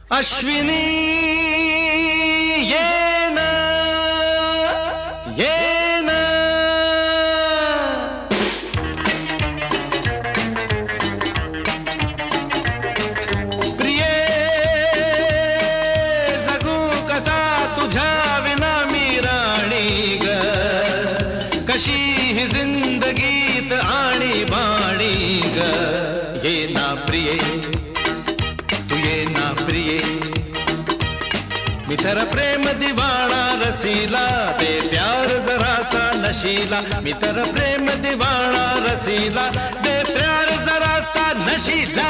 अश्विनी ये ना ये ना प्रिये जगू कसा तुझ्या विना मी राणी ग कशी ही जिंदगीत आणि बाणी ग ये ना प्रिये प्रिये मी तर प्रेम दिवाणा रसीला दे प्यार जरा सा नशीला मी तर प्रेम दिवाणा रसीला दे प्यार जरा सा नशीला